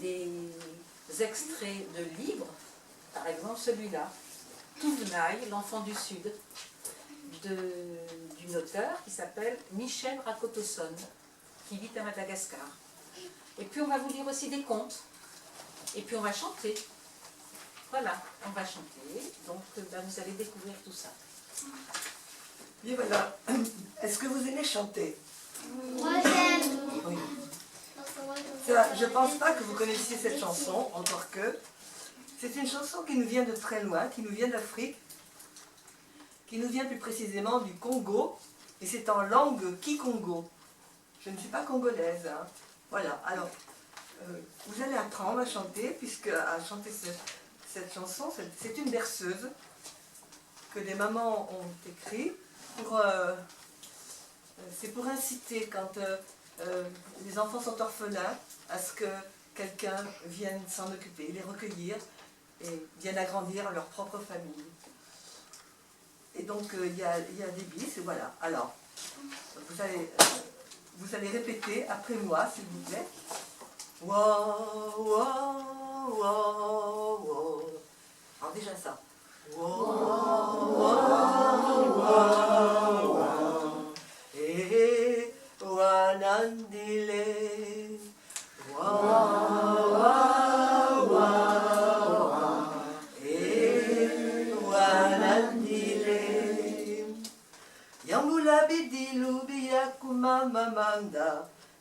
des extraits de livres, par exemple celui-là, Touvenaille, l'enfant du Sud, d'une auteure qui s'appelle Michel Rakotosson, qui vit à Madagascar. Et puis on va vous lire aussi des contes, et puis on va chanter. Voilà, on va chanter, donc vous allez découvrir tout ça. Et voilà, est-ce que vous aimez chanter? Moi j'aime. Oui. Ça, je ne pense pas que vous connaissiez cette chanson, encore que. C'est une chanson qui nous vient de très loin, qui nous vient d'Afrique, qui nous vient plus précisément du Congo, et c'est en langue kikongo. Je ne suis pas congolaise, hein. Voilà, alors, vous allez apprendre à chanter, puisque à chanter cette chanson, c'est une berceuse que les mamans ont écrite pour... c'est pour inciter, quand les enfants sont orphelins, à ce que quelqu'un vienne s'en occuper, les recueillir et vienne agrandir leur propre famille. Et donc il y a des bis, et voilà. Alors, vous allez répéter après moi, s'il vous plaît. Wa, wa, wa, wa. Alors déjà ça. Wa, wa, wa, wa. Eh, wanandile. Wa, wa, wa, wa. Eh, wanandile. Yambula bidilu biyakuma mamanda.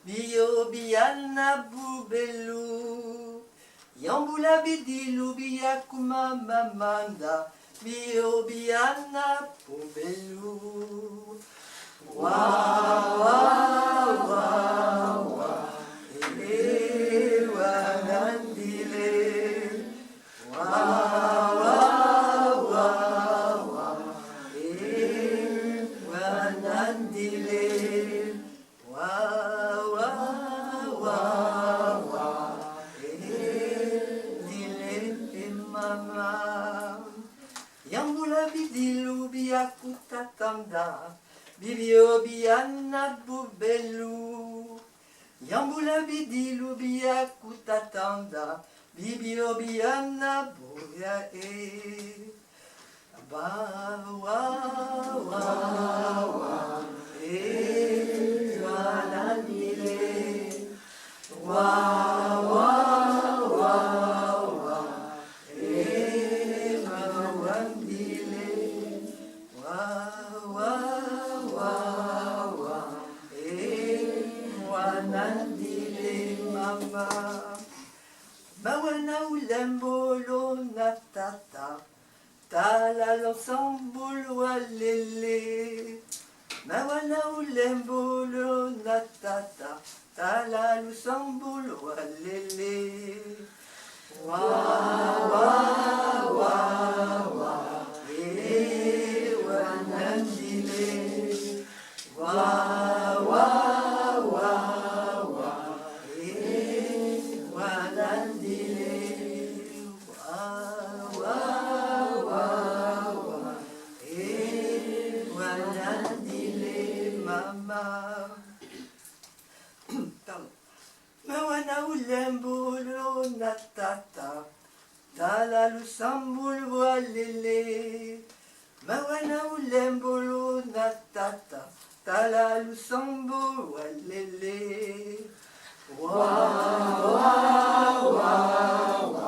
Biyo biyana bubelu. Yambula bidilu biyakuma mamanda. Biyo biyana bubelu. Wa wa wa wa. Eh wanandile. Wa wa wa wa. Eh wanandile. Wa wa wa wa. Eh dile mama. Yambula bidilu biyakuta tanda. Bibio biana bubelu. Yambula bidilu biyakuta tanda. Bibio biana buya e. Ba wa wa wa. E wanandile. Wa wa wa wa. E wanandile. Wa wa wa wa. E wanandile mama. Bawana ulembolo natata. Tala l'ensemble walele. Bawana ulembolo natata. Tala l'ensemble walele. Wa wa wa wa. E wanandile. Wa wa wa wa. E wanandile. Wa wa wa wa. E wanandile mama. Pardon. Mawana ulembolo natata. Tala lusambul walele. Mawana ulembolo natata. Tala lusambul walele. Wa wa wa wa.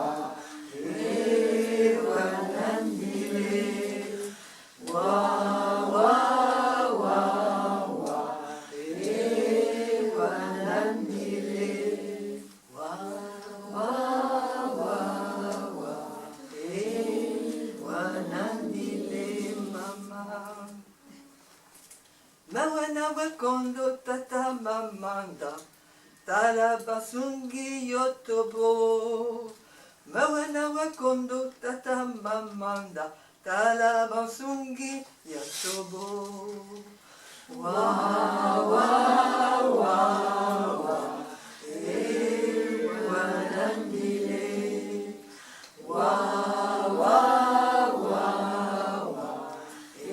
E wanandile. Wa wa wa wa. E wanandile. Wa wa wa wa. E wanandile mama. Mawana wakondo tata mamanda. Tala basungi yotobo. Mawana wakondo tata mamanda. Tala basungi yotobo. Wa wa wa wa. E wanandile. Wa wa wa wa. E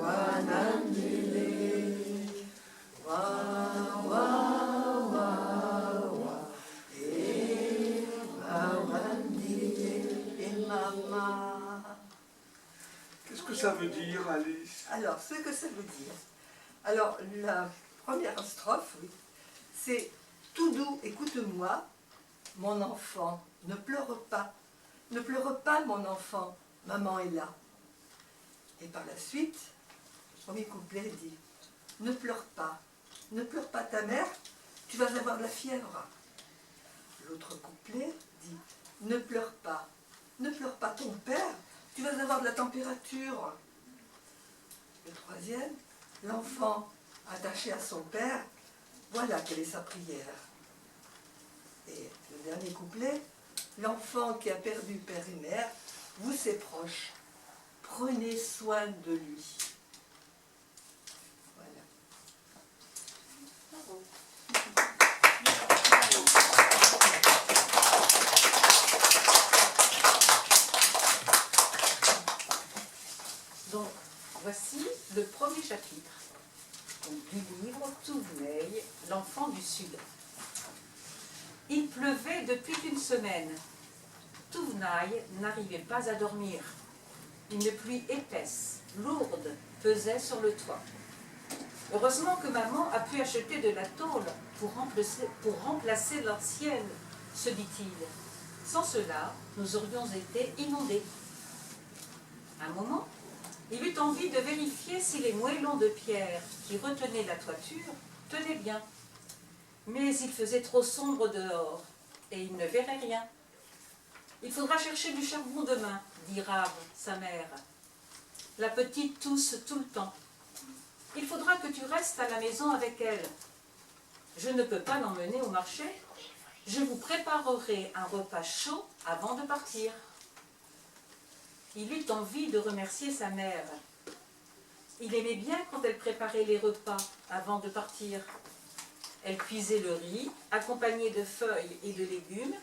wanandile. Wa wa wa wa. E ça veut dire, Alice? Alors, ce que ça veut dire. Alors, la première strophe, oui, c'est « Tout doux, écoute-moi, mon enfant, ne pleure pas. Ne pleure pas, mon enfant, maman est là. » Et par la suite, le premier couplet dit « Ne pleure pas ta mère, tu vas avoir de la fièvre. » L'autre couplet dit « Ne pleure pas ton père, tu vas avoir de la température. » Le troisième, l'enfant attaché à son père, voilà quelle est sa prière. Et le dernier couplet, l'enfant qui a perdu père et mère, vous ses proches, prenez soin de lui. Voilà. Donc, voici le premier chapitre donc, du livre Touvenaille, l'enfant du Sud. Il pleuvait depuis une semaine. Touvenaille n'arrivait pas à dormir. Une pluie épaisse, lourde, pesait sur le toit. Heureusement que maman a pu acheter de la tôle pour remplacer l'ancienne, se dit-il. Sans cela, nous aurions été inondés. Un moment, il eut envie de vérifier si les moellons de pierre qui retenaient la toiture tenaient bien. Mais il faisait trop sombre dehors et il ne verrait rien. « Il faudra chercher du charbon demain, » dit Rave, sa mère. La petite tousse tout le temps. « Il faudra que tu restes à la maison avec elle. Je ne peux pas l'emmener au marché. Je vous préparerai un repas chaud avant de partir. » Il eut envie de remercier sa mère. Il aimait bien quand elle préparait les repas avant de partir. Elle cuisait le riz, accompagné de feuilles et de légumes,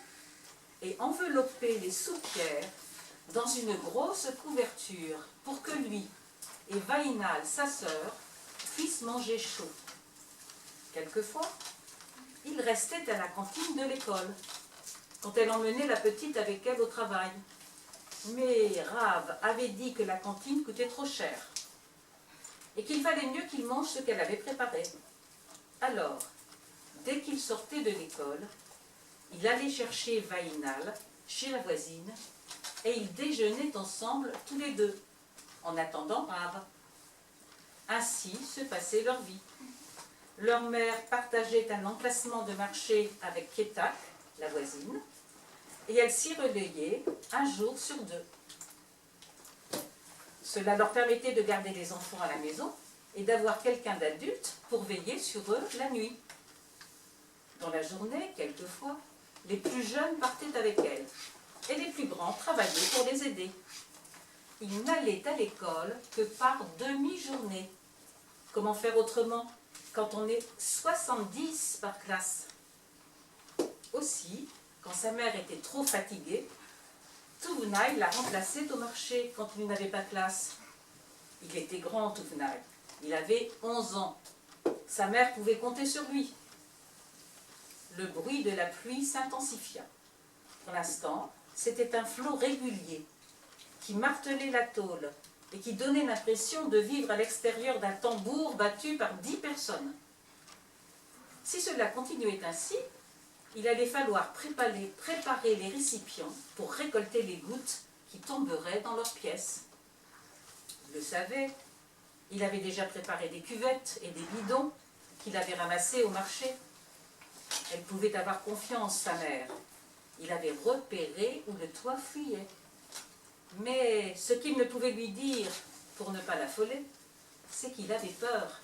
et enveloppait les soupières dans une grosse couverture pour que lui et Vainal, sa sœur, puissent manger chaud. Quelquefois, il restait à la cantine de l'école, quand elle emmenait la petite avec elle au travail. Mais Rave avait dit que la cantine coûtait trop cher et qu'il valait mieux qu'il mange ce qu'elle avait préparé. Alors, dès qu'il sortait de l'école, il allait chercher Vainal chez la voisine et ils déjeunaient ensemble tous les deux, en attendant Rave. Ainsi se passait leur vie. Leur mère partageait un emplacement de marché avec Kétak, la voisine, et elle s'y relayait un jour sur deux. Cela leur permettait de garder les enfants à la maison et d'avoir quelqu'un d'adulte pour veiller sur eux la nuit. Dans la journée, quelquefois, les plus jeunes partaient avec elle et les plus grands travaillaient pour les aider. Ils n'allaient à l'école que par demi-journée. Comment faire autrement quand on est 70 par classe? Aussi, quand sa mère était trop fatiguée, Touvenaille l'a remplaçait au marché quand il n'avait pas classe. Il était grand, Touvenaille. Il avait 11 ans. Sa mère pouvait compter sur lui. Le bruit de la pluie s'intensifia. Pour l'instant, c'était un flot régulier qui martelait la tôle et qui donnait l'impression de vivre à l'extérieur d'un tambour battu par 10 personnes. Si cela continuait ainsi, il allait falloir préparer les récipients pour récolter les gouttes qui tomberaient dans leurs pièces. Il le savait, il avait déjà préparé des cuvettes et des bidons qu'il avait ramassés au marché. Elle pouvait avoir confiance, sa mère. Il avait repéré où le toit fuyait. Mais ce qu'il ne pouvait lui dire, pour ne pas l'affoler, c'est qu'il avait peur.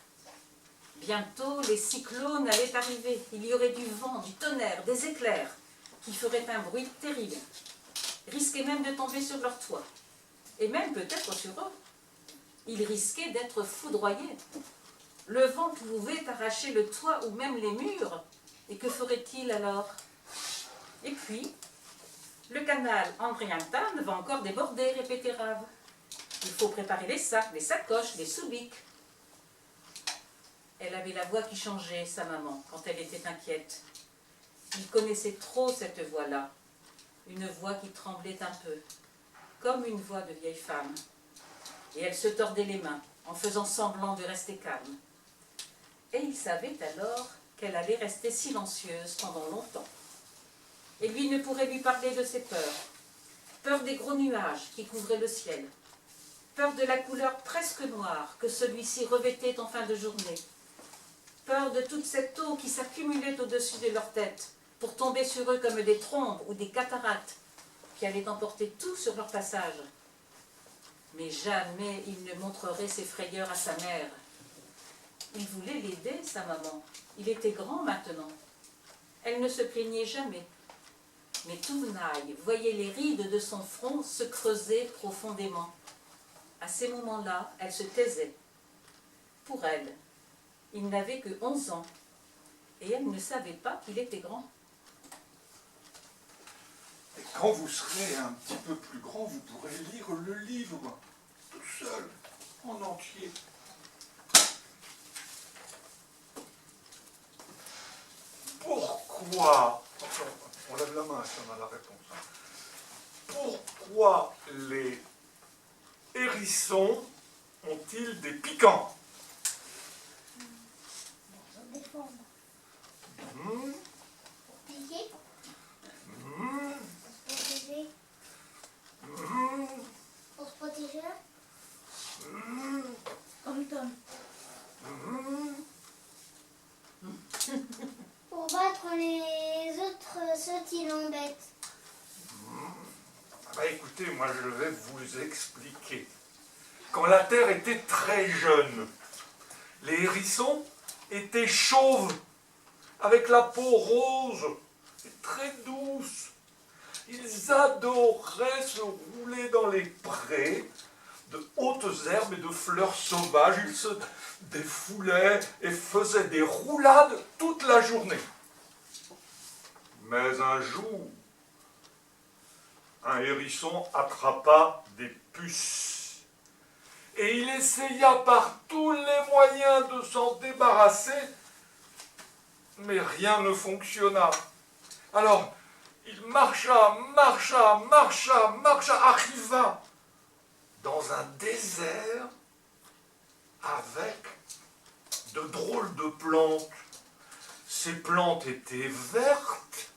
Bientôt, les cyclones allaient arriver. Il y aurait du vent, du tonnerre, des éclairs qui feraient un bruit terrible. Risquaient même de tomber sur leur toit. Et même peut-être sur eux. Ils risquaient d'être foudroyés. Le vent pouvait arracher le toit ou même les murs. Et que ferait-il alors? Et puis, le canal Andriantan va encore déborder, répétait Rave. Il faut préparer les sacs, les sacoches, les soubiques. Elle avait la voix qui changeait, sa maman, quand elle était inquiète. Il connaissait trop cette voix-là, une voix qui tremblait un peu, comme une voix de vieille femme. et elle se tordait les mains en faisant semblant de rester calme. Et il savait alors qu'elle allait rester silencieuse pendant longtemps. Et lui ne pourrait lui parler de ses peurs. Peur des gros nuages qui couvraient le ciel. Peur de la couleur presque noire que celui-ci revêtait en fin de journée. Peur de toute cette eau qui s'accumulait au-dessus de leur tête pour tomber sur eux comme des trombes ou des cataractes qui allaient emporter tout sur leur passage. Mais jamais il ne montrerait ses frayeurs à sa mère. Il voulait l'aider, sa maman. Il était grand maintenant. Elle ne se plaignait jamais. Mais Tounaï voyait les rides de son front se creuser profondément. À ces moments-là, elle se taisait. Pour elle, il n'avait que 11 ans, et elle ne savait pas qu'il était grand. Et quand vous serez un petit peu plus grand, vous pourrez lire le livre, tout seul, en entier. Pourquoi, on lève la main si on a la réponse, pourquoi les hérissons ont-ils des piquants? Défendre. Mmh, Piquer. mmh, Pour se protéger. mmh, Pour se protéger. mmh, Comme Tom. mmh. Pour battre les autres, ceux qui l'embêtent. Bah écoutez, moi je vais vous expliquer. Quand la Terre était très jeune, les hérissons étaient chauves, avec la peau rose et très douce. Ils adoraient se rouler dans les prés de hautes herbes et de fleurs sauvages. Ils se défoulaient et faisaient des roulades toute la journée. Mais un jour, un hérisson attrapa des puces. Et il essaya par tous les moyens de s'en débarrasser, mais rien ne fonctionna. Alors, il marcha, arriva dans un désert avec de drôles de plantes. Ces plantes étaient vertes,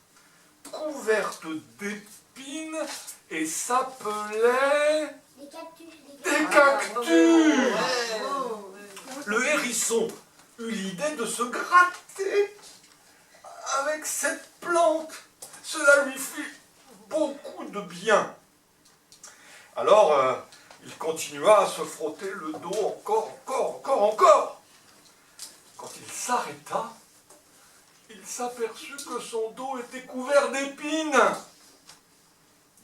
couvertes d'épines, et s'appelaient Des cactus. des cactus. Le hérisson eut l'idée de se gratter avec cette plante. Cela lui fit beaucoup de bien. Alors, il continua à se frotter le dos encore. Quand il s'arrêta, il s'aperçut que son dos était couvert d'épines.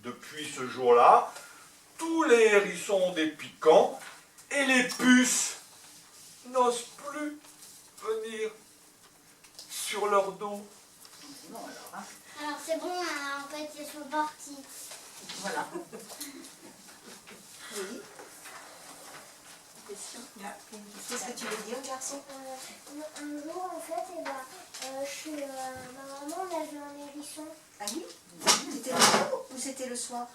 Depuis ce jour-là, tous les hérissons ont des piquants et les puces n'osent plus venir sur leur dos. Non, alors, hein. Alors c'est bon, hein, en fait, ils sont partis. Voilà. Oui. Question. Qu'est-ce que tu veux dire, garçon? Un jour, en fait, ma maman a vu un hérisson Ah oui? C'était le jour ou c'était le soir?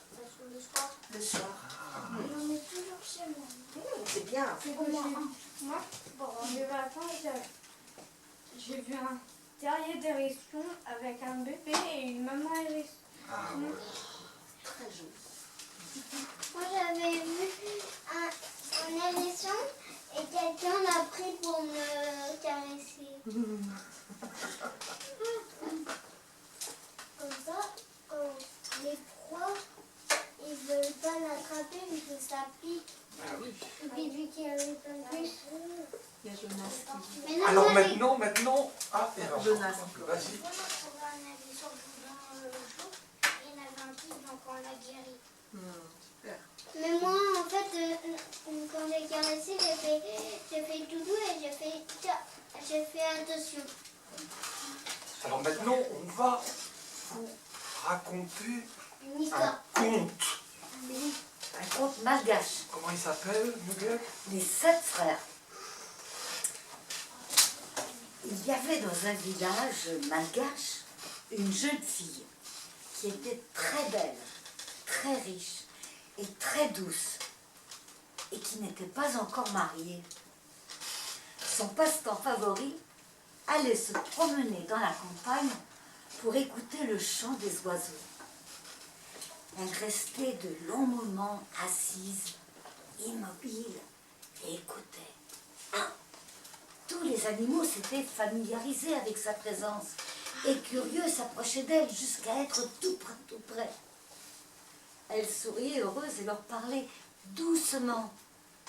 le soir. Le soir. On est toujours chez moi. C'est bien. C'est bon, moi, le matin, j'ai vu un terrier d'hérisson avec un bébé et une maman hérisson. Ah ouais. Très joli. Moi, j'avais vu un hérisson et quelqu'un l'a pris pour me caresser. Comme ça, quand les proies, ils veulent pas l'attraper vu que ça pique. Ah oui. Et puis vu qu'il y avait plein de puces. Il y a Jonas qui... Mais non, Alors moi, maintenant, ah, et alors, Jonas. vas-y. Moi, on a trouvé un hérisson dans le jour et il y en avait un petit, donc on l'a guéri. Super. Mais moi, en fait, quand j'ai caressé, j'ai fait tout doux et j'ai fait attention. Alors maintenant, on va vous raconter Une un histoire. conte. Un conte malgache. Comment il s'appelle, Nuguet? Les 7 frères. Il y avait dans un village malgache une jeune fille qui était très belle, très riche et très douce. et qui n'était pas encore mariée. Son passe-temps favori allait se promener dans la campagne pour écouter le chant des oiseaux. Elle restait de longs moments assise, immobile, et écoutait. Tous les animaux s'étaient familiarisés avec sa présence et curieux s'approchaient d'elle jusqu'à être tout près. Elle souriait heureuse et leur parlait doucement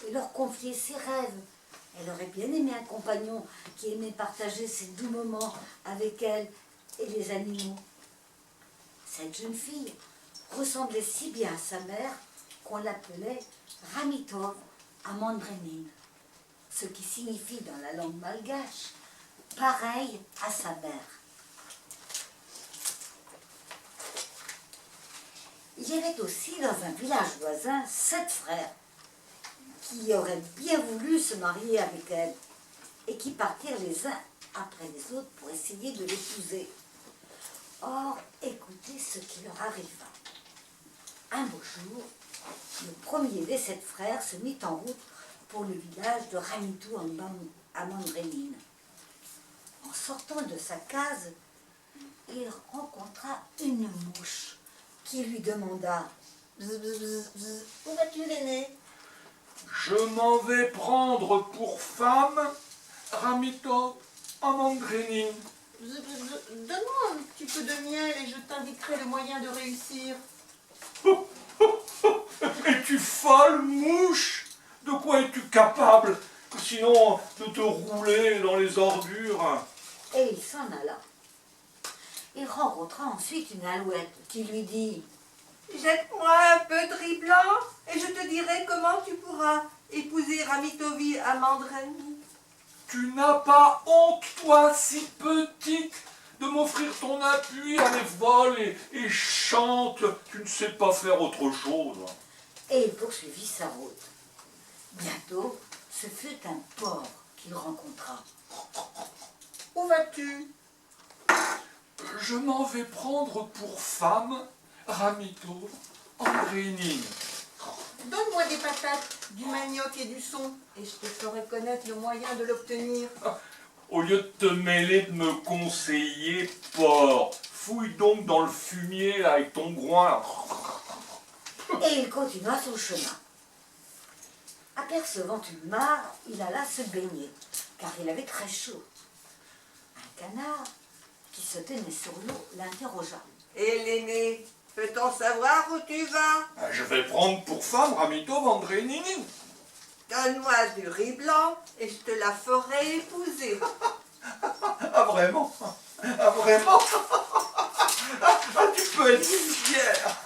et leur confiait ses rêves. Elle aurait bien aimé un compagnon qui aimait partager ces doux moments avec elle et les animaux. Cette jeune fille ressemblait si bien à sa mère qu'on l'appelait Ramitov Amandrenine, ce qui signifie dans la langue malgache pareil à sa mère. Il y avait aussi dans un village voisin 7 frères qui auraient bien voulu se marier avec elle et qui partirent les uns après les autres pour essayer de l'épouser. Or, écoutez ce qui leur arriva. Un beau jour, le premier des 7 frères se mit en route pour le village de Ramitou à Mandréline. En sortant de sa case, il rencontra une mouche qui lui demanda « Bzz, bzz, bzz, bzz, où vas-tu, l'aîné ?» Je m'en vais prendre pour femme Ramito Amandrénine. Donne-moi un petit peu de miel et je t'indiquerai le moyen de réussir. Es-tu folle, mouche? De quoi es-tu capable? Sinon de te rouler dans les ordures. Et il s'en alla. Il rencontra ensuite une alouette qui lui dit « Jette-moi un peu de riz blanc et je te dirai comment tu pourras épouser Ramitovi Amandreni. » Tu n'as pas honte, toi, si petite, de m'offrir ton appui à les vols et chante. Tu ne sais pas faire autre chose. Et il poursuivit sa route. Bientôt, ce fut un porc qu'il rencontra. Où vas-tu? Je m'en vais prendre pour femme Ramito Andrénine. Donne-moi des patates, du manioc et du son, et je te ferai connaître le moyen de l'obtenir. Au lieu de te mêler de me conseiller, porc, fouille donc dans le fumier là, avec ton groin. Et il continua son chemin. Apercevant une mare, il alla se baigner, car il avait très chaud. Un canard qui se tenait sur l'eau l'interrogea. « Et l'aîné, peut-on savoir où tu vas? Je vais prendre pour femme Ramito Andrénine. Donne-moi du riz blanc et je te la ferai épouser. » Ah vraiment? Ah vraiment? Ah, tu peux être fier.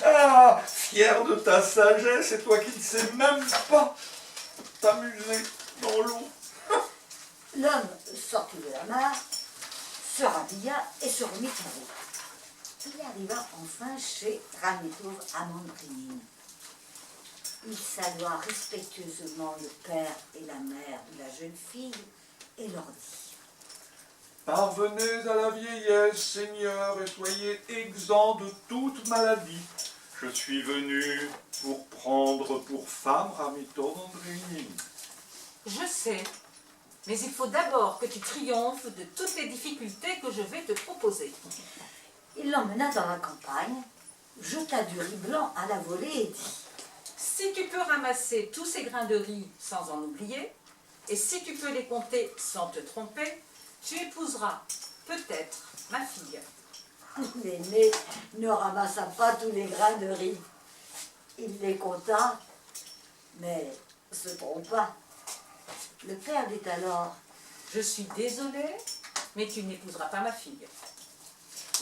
Ah, fier de ta sagesse, et toi qui ne sais même pas t'amuser dans l'eau. L'homme sortit de la mare, se rhabilla et se remit en route. Il arriva enfin chez Ramitov Amandrinine. Il salua respectueusement le père et la mère de la jeune fille et leur dit « Parvenez à la vieillesse, Seigneur, et soyez exempts de toute maladie. Je suis venu pour prendre pour femme Ramito Andrénine. » Je sais, mais il faut d'abord que tu triomphes de toutes les difficultés que je vais te proposer. » Il l'emmena dans la campagne, jeta du riz blanc à la volée et dit « Si tu peux ramasser tous ces grains de riz sans en oublier, et si tu peux les compter sans te tromper, tu épouseras peut-être ma fille. » L'aîné ne ramassa pas tous les grains de riz. Il les compta, mais se trompa. Le père dit alors « Je suis désolée, mais tu n'épouseras pas ma fille. »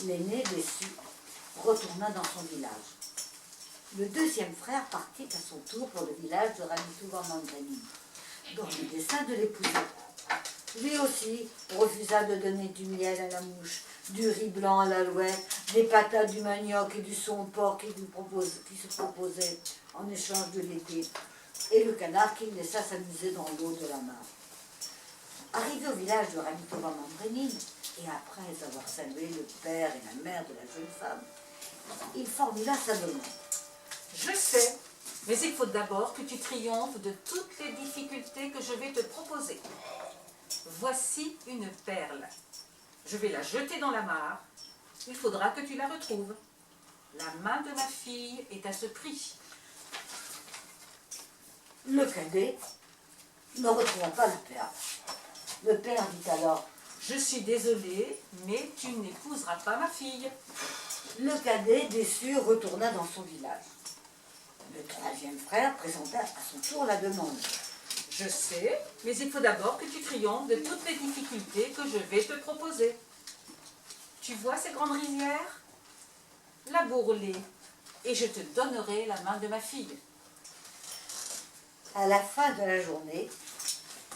L'aîné, déçu, retourna dans son village. Le deuxième frère partit à son tour pour le village de Ramitouva-Mandreni, dans le dessein de l'épouser. Lui aussi refusa de donner du miel à la mouche, du riz blanc à l'alouette, des patates, du manioc et du son porc qui se proposait en échange de l'été, et le canard qu'il laissa s'amuser dans l'eau de la mare. Arrivé au village de Ramitova-Mandreni, et après avoir salué le père et la mère de la jeune femme, il formula sa demande. Je sais, Mais il faut d'abord que tu triomphes de toutes les difficultés que je vais te proposer. Voici une perle. Je vais la jeter dans la mare. Il faudra que tu la retrouves. La main de ma fille est à ce prix. Le cadet ne retrouva pas la perle. Le père dit alors, Je suis désolée, mais tu n'épouseras pas ma fille. le cadet déçu retourna dans son village. Le troisième frère présenta à son tour la demande. Je sais, mais il faut d'abord que tu triomphes de toutes les difficultés que je vais te proposer. Tu vois ces grandes rizières? Laboure-les, et je te donnerai la main de ma fille. À la fin de la journée,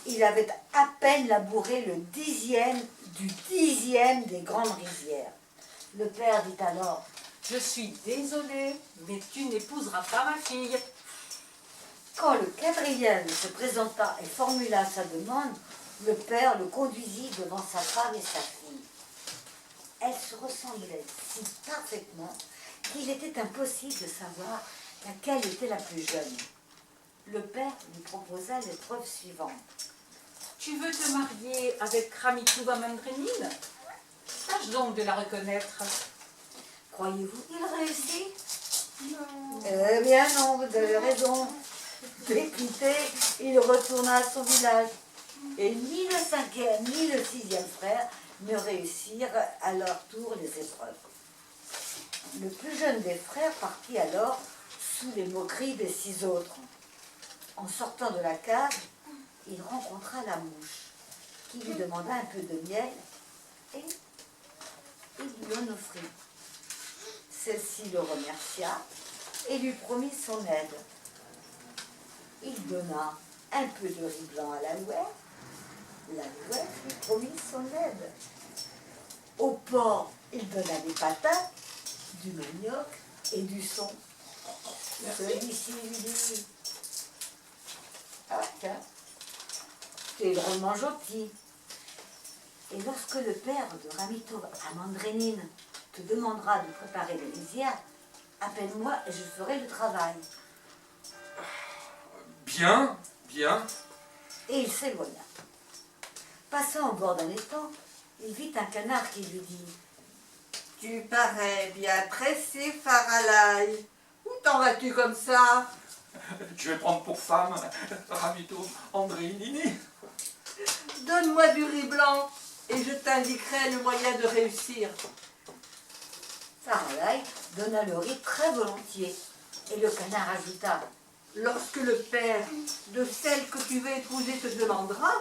il avait à peine labouré le 10e du 10e des grandes rizières. Le père dit alors, Je suis désolée, mais tu n'épouseras pas ma fille. quand le 4e se présenta et formula sa demande, le père le conduisit devant sa femme et sa fille. Elles se ressemblaient si parfaitement qu'il était impossible de savoir laquelle était la plus jeune. Le père lui proposa l'épreuve suivante. Tu veux te marier avec Ramitouva Mandrénine? Tâche donc de la reconnaître. Croyez-vous qu'il réussit? Non. Eh bien non, vous avez raison. Dépité, il retourna à son village. Et ni le 5e ni le 6e frère ne réussirent à leur tour les épreuves. Le plus jeune des frères partit alors sous les moqueries des 6 autres. En sortant de la cave, il rencontra la mouche, qui lui demanda un peu de miel et il lui en offrit. Celle-ci le remercia et lui promit son aide. Il donna un peu de riz blanc à l'alouette. L'alouette lui promit son aide. Au porc, il donna des patates, du manioc et du son. Celui-ci lui dit « Ah tiens, tu es drôlement gentil. Et lorsque le père de Ramito à Mandrénine te demandera de préparer les rizières, appelle-moi et je ferai le travail. » Bien, bien. Et il s'éloigna. Passant au bord d'un étang, il vit un canard qui lui dit « Tu parais bien pressé, Faralaï. Où t'en vas-tu comme ça? Je vais prendre pour femme Ramito Andréinini. Donne-moi du riz blanc et je t'indiquerai le moyen de réussir. » Faralaï donna le riz très volontiers. Et le canard ajouta « Lorsque le père de celle que tu veux épouser te demandera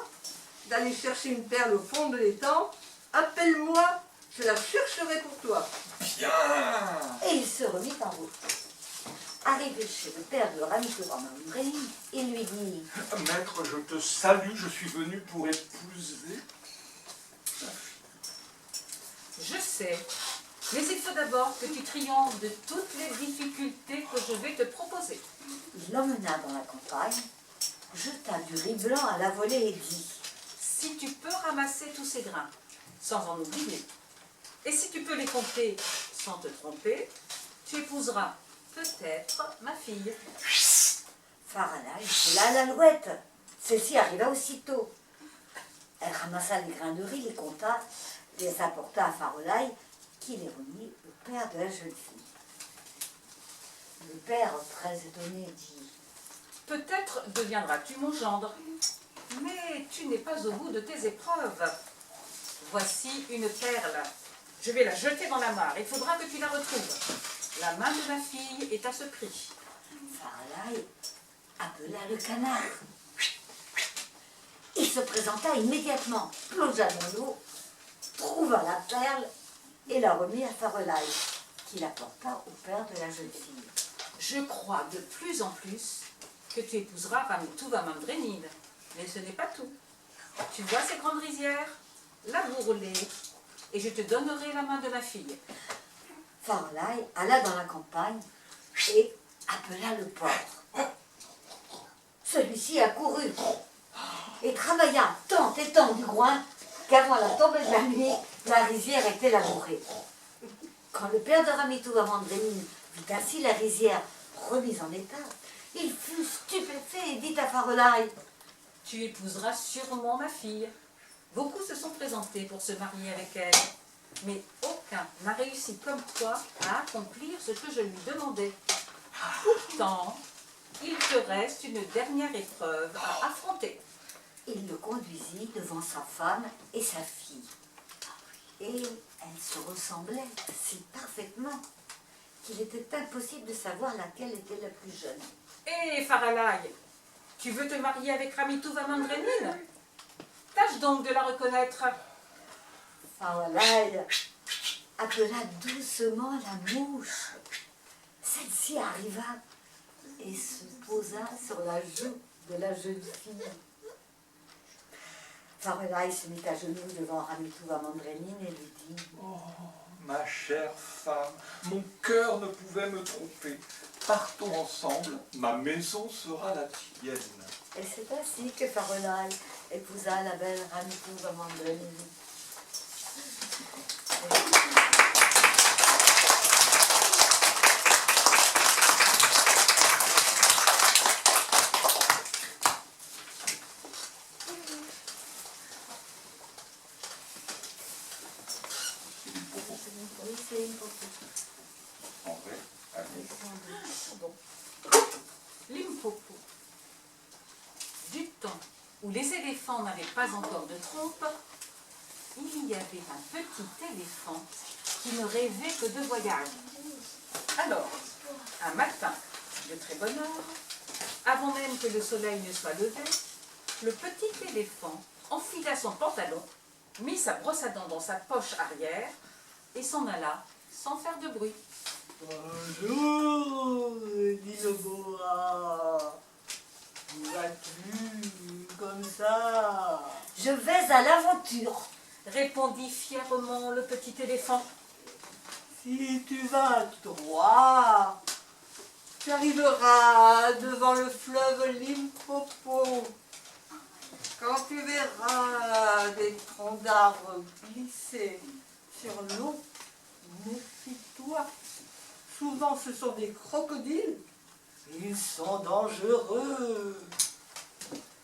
d'aller chercher une perle au fond de l'étang, appelle-moi, je la chercherai pour toi. » Bien. et il se remit en route. Arrivé chez le père de Ramito Mandrénine, il lui dit Maître, je te salue, je suis venu pour épouser. Je sais, mais il faut d'abord que tu triomphes de toutes les difficultés que je vais te proposer. Il l'emmena dans la campagne, jeta du riz blanc à la volée et dit Si tu peux ramasser tous ces grains, sans en oublier, et si tu peux les compter sans te tromper, tu épouseras peut-être ma fille. Faralaï la l'alouette. Celle-ci arriva aussitôt. Elle ramassa les grains de riz, les compta, les apporta à Faralaï, qui les remit au père de la jeune fille. Le père, très étonné, dit Peut-être deviendras-tu mon gendre, mais tu n'es pas au bout de tes épreuves. Voici une perle. Je vais la jeter dans la mare. Il faudra que tu la retrouves. La main de ma fille est à ce prix. Faralaï appela le canard. Il se présenta immédiatement, plongea dans l'eau, trouva la perle et la remit à Faralaï, qui la porta au père de la jeune fille. Je crois de plus en plus que tu épouseras Ramitouva Mandrénine. Mais ce n'est pas tout. Tu vois ces grandes rizières? Laboure-les et je te donnerai la main de ma fille. Faralaï alla dans la campagne et appela le porc. Celui-ci accourut et travailla tant et tant du groin qu'avant la tombée de la nuit, la rizière était labourée. Quand le père de Ramito Mandrénine vit ainsi la rizière remise en état, Il fut stupéfait et dit à Farolaï: Tu épouseras sûrement ma fille. Beaucoup se sont présentés pour se marier avec elle, mais aucun n'a réussi comme toi à accomplir ce que je lui demandais. Pourtant, il te reste une dernière épreuve à affronter. Il le conduisit devant sa femme et sa fille. Et elles se ressemblaient si parfaitement qu'il était impossible de savoir laquelle était la plus jeune. Hé, Faralaï, tu veux te marier avec Ramitou Vamandrenin? Tâche donc de la reconnaître. Farolaï appela doucement la mouche. Celle-ci arriva et se posa sur la joue de la jeune fille. Farolaï se mit à genoux devant Ramitou Vamandrenin et lui dit: Oh, ma chère femme, mon cœur ne pouvait me tromper. Partons ensemble, ma maison sera la tienne. Et c'est ainsi que Farolaï épousa la belle Ramitou Vamandrenin. Oui, c'est une poupée. En vrai, allez. Bon. Limpopo. Du temps où les éléphants n'avaient pas encore de trompe, il y avait un petit éléphant qui ne rêvait que de voyage. Alors, un matin de très bonne heure, avant même que le soleil ne soit levé, le petit éléphant enfila son pantalon, mit sa brosse à dents dans sa poche arrière et s'en alla sans faire de bruit. Bonjour, dit le boa. Où vas-tu comme ça? Je vais à l'aventure. Répondit fièrement le petit éléphant. Si tu vas droit, tu arriveras devant le fleuve Limpopo. Quand tu verras des troncs d'arbres glisser sur l'eau, méfie-toi. Souvent ce sont des crocodiles. Ils sont dangereux.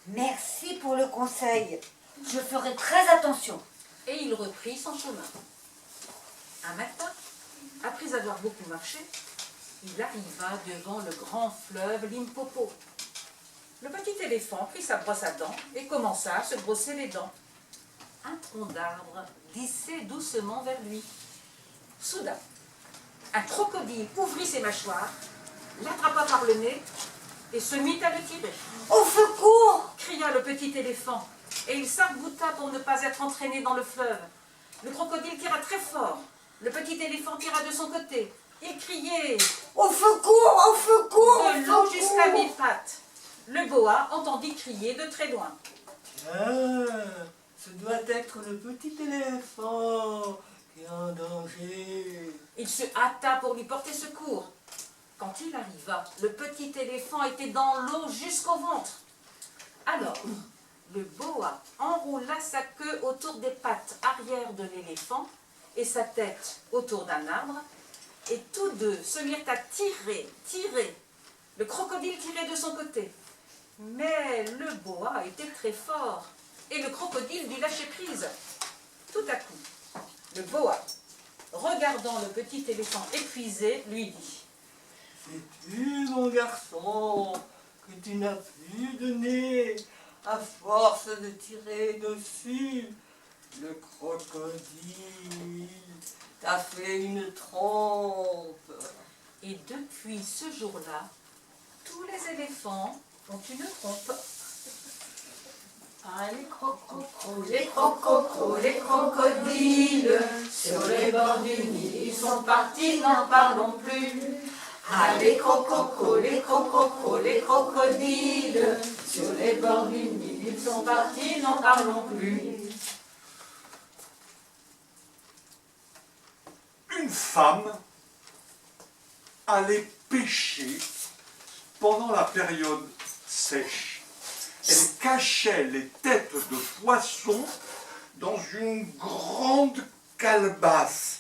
Merci pour le conseil. Je ferai très attention. Et il reprit son chemin. Un matin, après avoir beaucoup marché, il arriva devant le grand fleuve Limpopo. Le petit éléphant prit sa brosse à dents et commença à se brosser les dents. Un tronc d'arbre glissait doucement vers lui. Soudain, un crocodile ouvrit ses mâchoires, l'attrapa par le nez et se mit à le tirer. Au secours! Cria le petit éléphant, et il s'arc-bouta pour ne pas être entraîné dans le fleuve. Le crocodile tira très fort. Le petit éléphant tira de son côté. Il criait Au secours! Au secours! de l'eau jusqu'à mi-pattes. Le boa entendit crier de très loin. Tiens, ce doit être le petit éléphant qui est en danger. Il se hâta pour lui porter secours. Quand il arriva, le petit éléphant était dans l'eau jusqu'au ventre. Alors, le boa enroula sa queue autour des pattes arrière de l'éléphant et sa tête autour d'un arbre, et tous deux se mirent à tirer. Le crocodile tirait de son côté. Mais le boa était très fort, et le crocodile dut lâcher prise. Tout à coup, le boa, regardant le petit éléphant épuisé, lui dit: Sais-tu, mon garçon, que tu n'as plus de nez à force de tirer dessus? Le crocodile t'a fait une trompe. Et depuis ce jour-là, tous les éléphants ont une trompe. Ah, les crococos, Les crococos, les crocodiles, sur les bords du Nil, ils sont partis, n'en parlons plus. Ah, les crococos, les crococos, les crocodiles, sur les bords du Nil, ils sont partis, n'en parlons plus. Une femme allait pêcher pendant la période sèche. Elle cachait les têtes de poissons dans une grande calebasse.